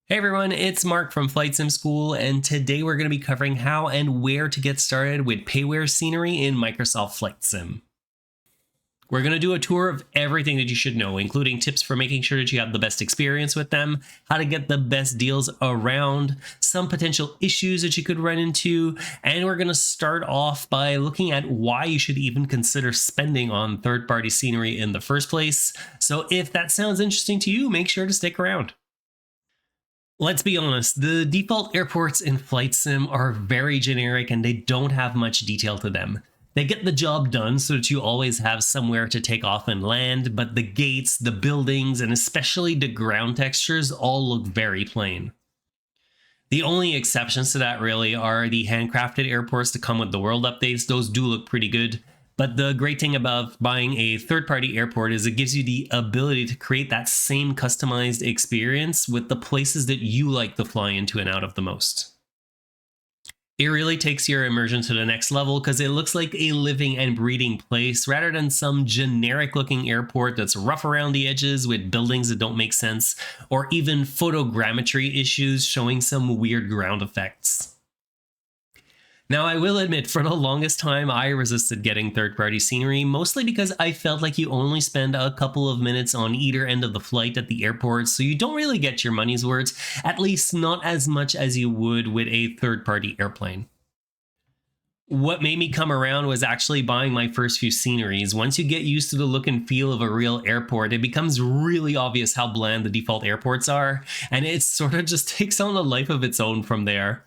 Hey everyone, it's Mark from Flight Sim School, and today we're going to be covering how and where to get started with Payware scenery in Microsoft Flight Sim. We're going to do a tour of everything that you should know, including tips for making sure that you have the best experience with them, how to get the best deals around, some potential issues that you could run into, and we're going to start off by looking at why you should even consider spending on third-party scenery in the first place. So if that sounds interesting to you, make sure to stick around. Let's be honest, the default airports in Flight Sim are very generic and they don't have much detail to them. They get the job done so that you always have somewhere to take off and land, but the gates, the buildings, and especially the ground textures all look very plain. The only exceptions to that really are the handcrafted airports that come with the world updates. Those do look pretty good. But the great thing about buying a third-party airport is it gives you the ability to create that same customized experience with the places that you like to fly into and out of the most. It really takes your immersion to the next level because it looks like a living and breathing place rather than some generic looking airport that's rough around the edges with buildings that don't make sense, or even photogrammetry issues showing some weird ground effects. Now, I will admit, for the longest time, I resisted getting third-party scenery, mostly because I felt like you only spend a couple of minutes on either end of the flight at the airport, so you don't really get your money's worth, at least not as much as you would with a third-party airplane. What made me come around was actually buying my first few sceneries. Once you get used to the look and feel of a real airport, it becomes really obvious how bland the default airports are, and it sort of just takes on a life of its own from there.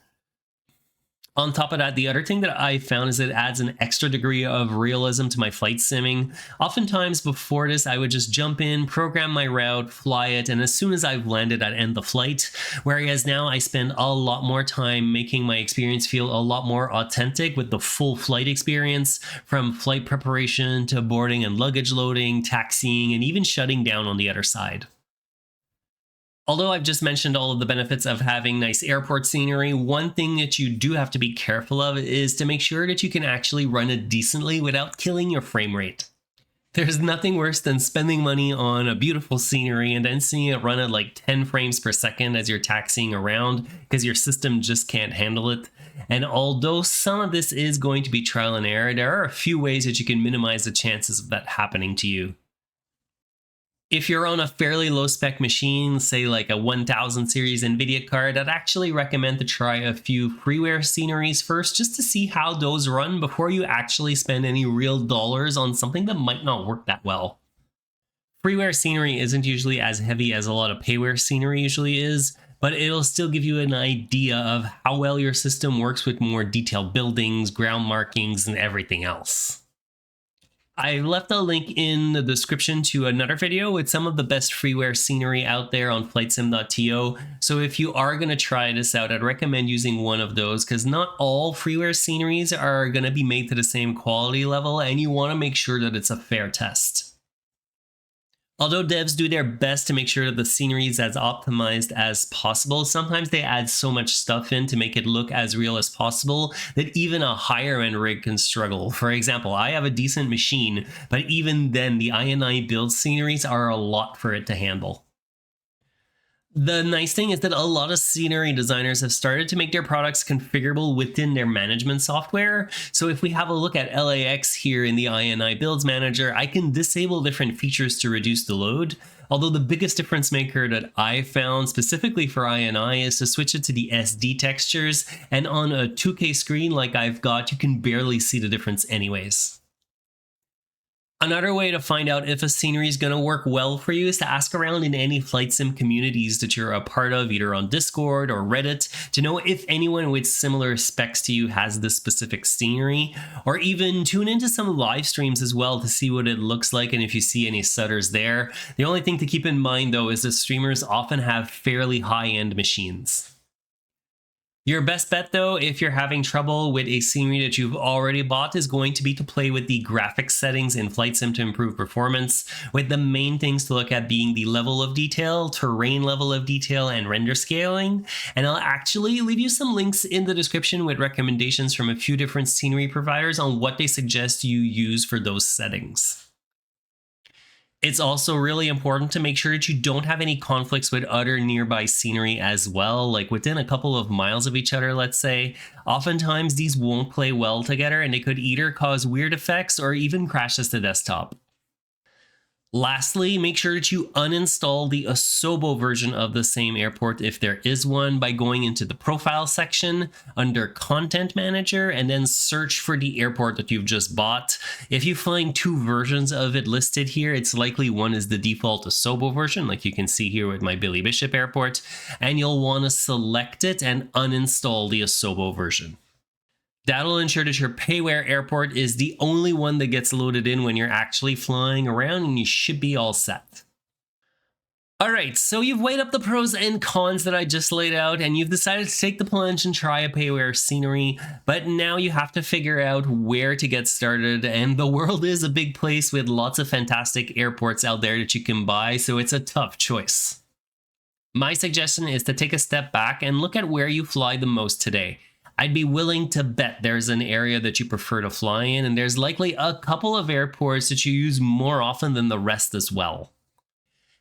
On top of that, the other thing that I found is it adds an extra degree of realism to my flight simming. Oftentimes before this, I would just jump in, program my route, fly it, and as soon as I've landed, I'd end the flight. Whereas now I spend a lot more time making my experience feel a lot more authentic with the full flight experience, from flight preparation to boarding and luggage loading, taxiing, and even shutting down on the other side. Although I've just mentioned all of the benefits of having nice airport scenery, one thing that you do have to be careful of is to make sure that you can actually run it decently without killing your frame rate. There's nothing worse than spending money on a beautiful scenery and then seeing it run at like 10 frames per second as you're taxiing around because your system just can't handle it. And although some of this is going to be trial and error, there are a few ways that you can minimize the chances of that happening to you. If you're on a fairly low spec machine, say like a 1000 series NVIDIA card, I'd actually recommend to try a few freeware sceneries first just to see how those run before you actually spend any real dollars on something that might not work that well. Freeware scenery isn't usually as heavy as a lot of payware scenery usually is, but it'll still give you an idea of how well your system works with more detailed buildings, ground markings, and everything else. I left a link in the description to another video with some of the best freeware scenery out there on flightsim.to. So if you are going to try this out, I'd recommend using one of those because not all freeware sceneries are going to be made to the same quality level, and you want to make sure that it's a fair test. Although devs do their best to make sure that the scenery is as optimized as possible, sometimes they add so much stuff in to make it look as real as possible that even a higher end rig can struggle. For example, I have a decent machine, but even then the INI build sceneries are a lot for it to handle. The nice thing is that a lot of scenery designers have started to make their products configurable within their management software. So if we have a look at LAX here in the INI Builds Manager, I can disable different features to reduce the load. Although the biggest difference maker that I found specifically for INI is to switch it to the SD textures, and on a 2K screen like I've got, you can barely see the difference anyways. Another way to find out if a scenery is going to work well for you is to ask around in any flight sim communities that you're a part of, either on Discord or Reddit, to know if anyone with similar specs to you has this specific scenery, or even tune into some live streams as well to see what it looks like and if you see any stutters there. The only thing to keep in mind though is that streamers often have fairly high-end machines. Your best bet though, if you're having trouble with a scenery that you've already bought, is going to be to play with the graphics settings in Flight Sim to improve performance, with the main things to look at being the level of detail, terrain level of detail, and render scaling. And I'll actually leave you some links in the description with recommendations from a few different scenery providers on what they suggest you use for those settings. It's also really important to make sure that you don't have any conflicts with other nearby scenery as well, like within a couple of miles of each other, let's say. Oftentimes, these won't play well together and they could either cause weird effects or even crashes to desktop. Lastly, make sure that you uninstall the Asobo version of the same airport if there is one by going into the profile section under Content Manager and then search for the airport that you've just bought. If you find two versions of it listed here, it's likely one is the default Asobo version, like you can see here with my Billy Bishop airport, and you'll want to select it and uninstall the Asobo version. That'll ensure that your Payware airport is the only one that gets loaded in when you're actually flying around, and you should be all set. Alright, so you've weighed up the pros and cons that I just laid out, and you've decided to take the plunge and try a Payware scenery, but now you have to figure out where to get started, and the world is a big place with lots of fantastic airports out there that you can buy, so it's a tough choice. My suggestion is to take a step back and look at where you fly the most today. I'd be willing to bet there's an area that you prefer to fly in, and there's likely a couple of airports that you use more often than the rest as well.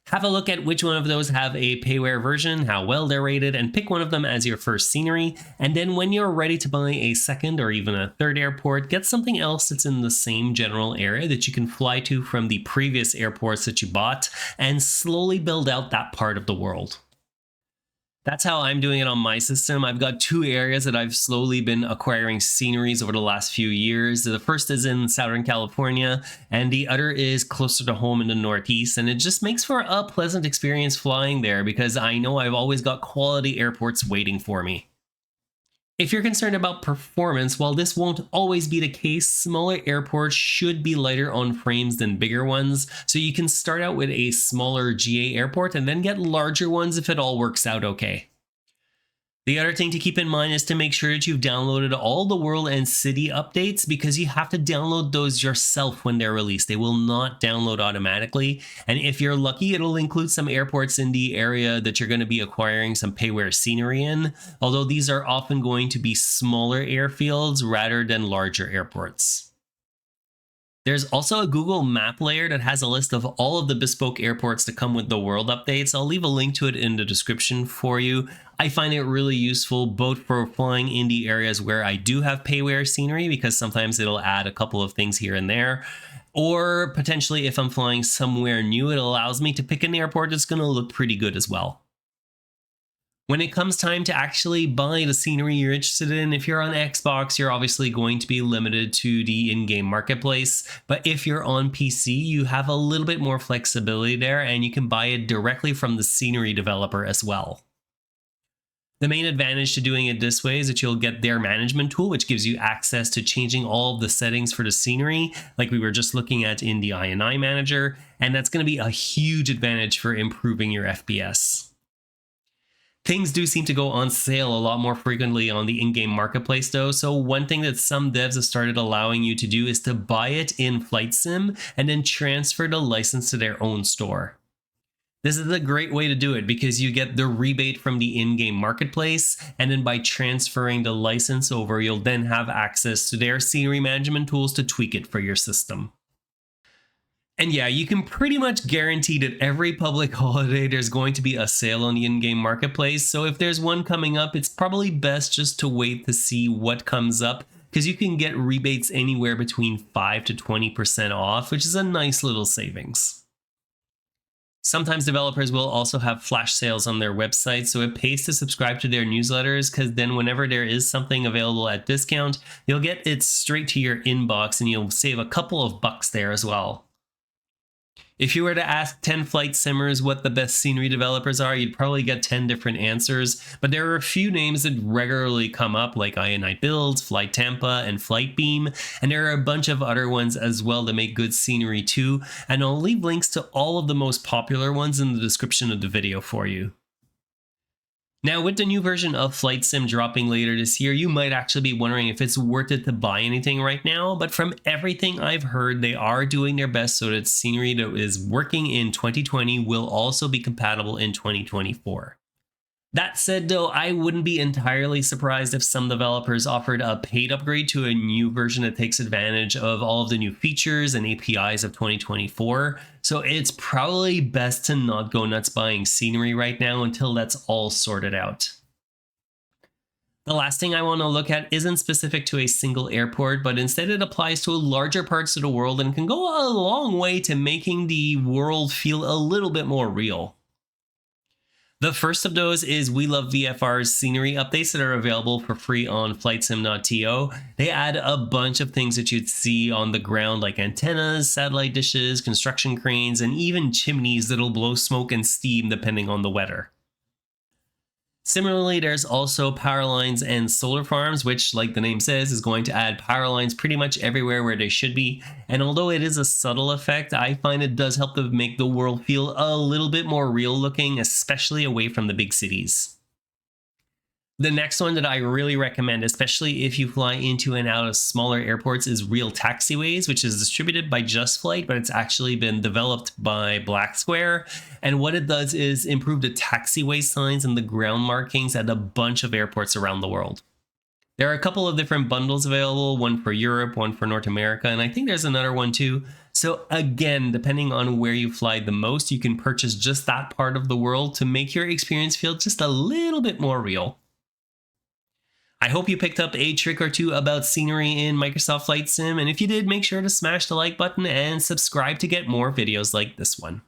Have a look at which one of those have a Payware version, how well they're rated, and pick one of them as your first scenery, and then when you're ready to buy a second or even a third airport, get something else that's in the same general area that you can fly to from the previous airports that you bought, and slowly build out that part of the world. That's how I'm doing it on my system. I've got two areas that I've slowly been acquiring sceneries over the last few years. The first is in Southern California, and the other is closer to home in the Northeast. And it just makes for a pleasant experience flying there because I know I've always got quality airports waiting for me. If you're concerned about performance, while this won't always be the case, smaller airports should be lighter on frames than bigger ones, so you can start out with a smaller GA airport and then get larger ones if it all works out okay. The other thing to keep in mind is to make sure that you've downloaded all the world and city updates because you have to download those yourself when they're released. They will not download automatically. And if you're lucky, it'll include some airports in the area that you're going to be acquiring some Payware scenery in, although these are often going to be smaller airfields rather than larger airports. There's also a Google map layer that has a list of all of the bespoke airports that come with the world updates. I'll leave a link to it in the description for you. I find it really useful both for flying in the areas where I do have Payware scenery because sometimes it'll add a couple of things here and there, or potentially if I'm flying somewhere new, it allows me to pick an airport that's going to look pretty good as well. When it comes time to actually buy the scenery you're interested in, if you're on Xbox, you're obviously going to be limited to the in-game marketplace. But if you're on PC, you have a little bit more flexibility there and you can buy it directly from the scenery developer as well. The main advantage to doing it this way is that you'll get their management tool, which gives you access to changing all of the settings for the scenery, like we were just looking at in the INI manager. And that's going to be a huge advantage for improving your FPS. Things do seem to go on sale a lot more frequently on the in-game marketplace though, so one thing that some devs have started allowing you to do is to buy it in Flight Sim and then transfer the license to their own store. This is a great way to do it because you get the rebate from the in-game marketplace, and then by transferring the license over, you'll then have access to their scenery management tools to tweak it for your system. And yeah, you can pretty much guarantee that every public holiday there's going to be a sale on the in-game marketplace, so if there's one coming up, it's probably best just to wait to see what comes up, because you can get rebates anywhere between 5 to 20% off, which is a nice little savings. Sometimes developers will also have flash sales on their website, so it pays to subscribe to their newsletters because then whenever there is something available at discount, you'll get it straight to your inbox and you'll save a couple of bucks there as well. If you were to ask 10 flight simmers what the best scenery developers are, you'd probably get 10 different answers, but there are a few names that regularly come up like INI Builds, Flight Tampa, and Flightbeam, and there are a bunch of other ones as well that make good scenery too, and I'll leave links to all of the most popular ones in the description of the video for you. Now, with the new version of Flight Sim dropping later this year, you might actually be wondering if it's worth it to buy anything right now, but from everything I've heard, they are doing their best so that scenery that is working in 2020 will also be compatible in 2024. That said, though, I wouldn't be entirely surprised if some developers offered a paid upgrade to a new version that takes advantage of all of the new features and APIs of 2024. So it's probably best to not go nuts buying scenery right now until that's all sorted out. The last thing I want to look at isn't specific to a single airport, but instead it applies to larger parts of the world and can go a long way to making the world feel a little bit more real. The first of those is We Love VFR's scenery updates that are available for free on flightsim.to. They add a bunch of things that you'd see on the ground, like antennas, satellite dishes, construction cranes, and even chimneys that'll blow smoke and steam depending on the weather. Similarly, there's also Powerlines and solar farms, which, like the name says, is going to add power lines pretty much everywhere where they should be. And although it is a subtle effect, I find it does help to make the world feel a little bit more real looking, especially away from the big cities. The next one that I really recommend, especially if you fly into and out of smaller airports, is Real Taxiways, which is distributed by JustFlight, but it's actually been developed by Black Square. And what it does is improve the taxiway signs and the ground markings at a bunch of airports around the world. There are a couple of different bundles available, one for Europe, one for North America, and I think there's another one too. So again, depending on where you fly the most, you can purchase just that part of the world to make your experience feel just a little bit more real. I hope you picked up a trick or two about scenery in Microsoft Flight Sim, and if you did, make sure to smash the like button and subscribe to get more videos like this one.